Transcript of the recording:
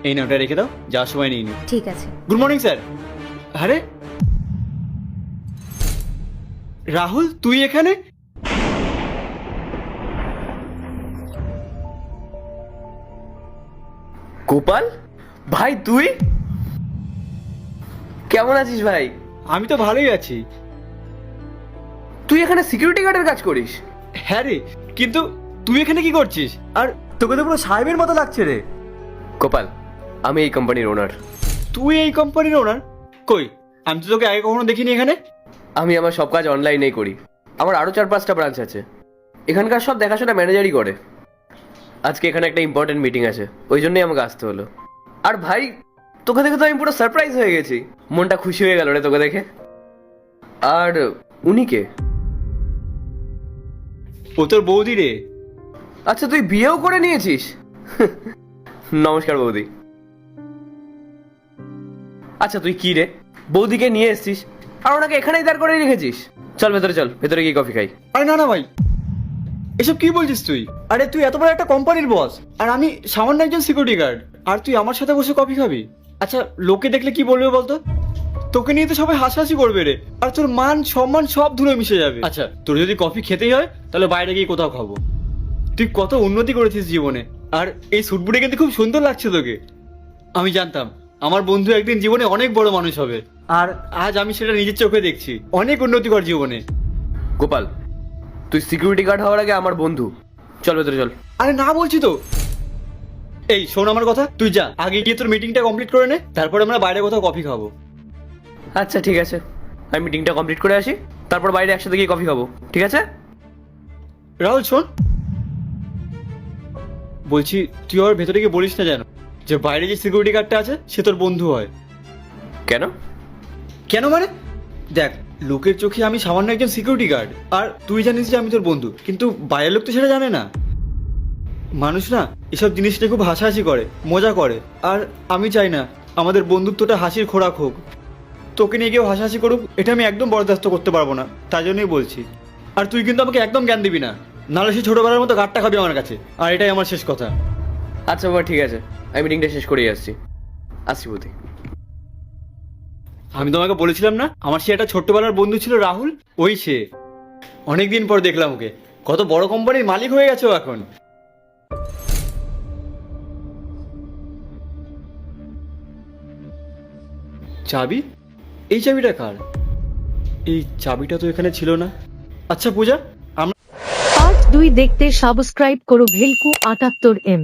এই নাও, ওটা রেখে দাও, যাওয়ার সময় নিয়ে নিও। ঠিক আছে। Good morning sir. আরে রাহুল, তুই এখানে? গোপাল ভাই, তুই কেমন আছিস ভাই? আমি তো ভালোই আছি। তুই এখানে সিকিউরিটি গার্ডের কাজ করিস? হ্যাঁ রে, কিন্তু তুই এখানে কি করছিস? আর তোকে তো পুরো সাহেবের মতো লাগছে রে। গোপাল, আমি এই কোম্পানির ওনার। তুই এই কোম্পানির ওনার? কই, আমি তো তোকে আগে কখনো দেখিনি এখানে। আমি আমার সব কাজ অনলাইনেই করি। আমার আরো 4-5টা ব্রাঞ্চ আছে। এখানকার সব দেখাশোনা ম্যানেজারই করে। আজকে এখানে একটা ইম্পর্টেন্ট মিটিং আছে, ওই জন্যই আমাকে আসতে হলো। আর ভাই, তোকে দেখে তো আমি পুরো সারপ্রাইজ হয়ে গেছি। মনটা খুশি হয়ে গেল রে তোকে দেখে। আর উনি কে? ও তোর বৌদি রে। আচ্ছা, তুই বিয়েও করে নিয়েছিস? নমস্কার বৌদি। আচ্ছা, তুই কি রে, বৌদিকে নিয়ে এসেছিস আর ওনাকে এখানেই দাঁড় করে রেখেছিস? চল ভেতরে, চল ভেতরে গিয়ে কফি খাই। আরে না না ভাই, এসব কি বলছিস তুই? আরে তুই এত বড় একটা কোম্পানির বস, আর আমি সামান্য একজন সিকিউরিটি গার্ড, আর তুই আমার সাথে বসে কফি খাবি? আচ্ছা, লোকে দেখলে কি বলবে বলতো? তোকে নিয়ে তো সবাই হাসাহাসি করবে রে, আর তোর মান সম্মান সব ধুলো মিশে যাবে। আচ্ছা, তোর যদি কফি খেতেই হয় তাহলে বাইরে গিয়ে কোথাও খাবো। তুই কত উন্নতি করেছিস জীবনে, আর এই স্যুট বুটে কিন্তু খুব সুন্দর লাগছে তোকে। আমি জানতাম আমার বন্ধু একদিন জীবনে অনেক বড় মানুষ হবে, আর আজ আমি সেটা নিজের চোখে দেখছি। অনেক উন্নতি কর জীবনে। গোপাল, তুই সিকিউরিটি গার্ড হওয়ার আগে আমার বন্ধু। চল ভেতরে চল। আরে না বলছি তো। এই শোন আমার কথা, তুই যা, আগে গিয়ে তোর মিটিংটা কমপ্লিট করে নে, তারপরে আমরা বাইরে কোথাও কফি খাবো। আচ্ছা ঠিক আছে, আমি মিটিংটা কমপ্লিট করে আসি, তারপর বাইরে একসাথে গিয়ে কফি খাবো, ঠিক আছে? রাহুল শোন, বলছি তুই ওর ভেতরে গিয়ে বলিস না যেন যে বাইরে যে সিকিউরিটি গার্ডটা আছে সে তোর বন্ধু হয়। কেন? কেন মানে, দেখ, লোকের চোখে আমি সামান্য একজন সিকিউরিটি গার্ড, আর তুই জানিস যে আমি তোর বন্ধু, কিন্তু বাইরের লোক তো সেটা জানে না। মানুষ না এসব জিনিসটা খুব হাসাহাসি করে, মজা করে, আর আমি চাই না আমাদের বন্ধুত্বটা হাসির খোরাক হোক। তোকে নিয়ে কেউ হাসাহাসি করুক, এটা আমি একদম বরদাস্ত করতে পারবো না, তাই জন্যই বলছি। আর তুই কিন্তু আমাকে একদম জ্ঞান দিবি না, নাহলে সে ছোটবেলার মতো গাঁটটা খাবি আমার কাছে, আর এটাই আমার শেষ কথা। আচ্ছা বাবা, ঠিক আছে, আমি মিটিংটা শেষ করেই আসছি। আসছি বৌদি। আমি তোমাকে বলেছিলাম না আমার সে একটা ছোট্টবেলার বন্ধু ছিল রাহুল, ওই সে। অনেকদিন পর দেখলাম ওকে, কত বড় কোম্পানির মালিক হয়ে গেছে ও এখন। চাবি? এই চাবিটা কার? এই চাবিটা তো এখানে ছিল না। আচ্ছা পূজা, পার্ট 2 দেখতে সাবস্ক্রাইব করো ভেলকু 78M।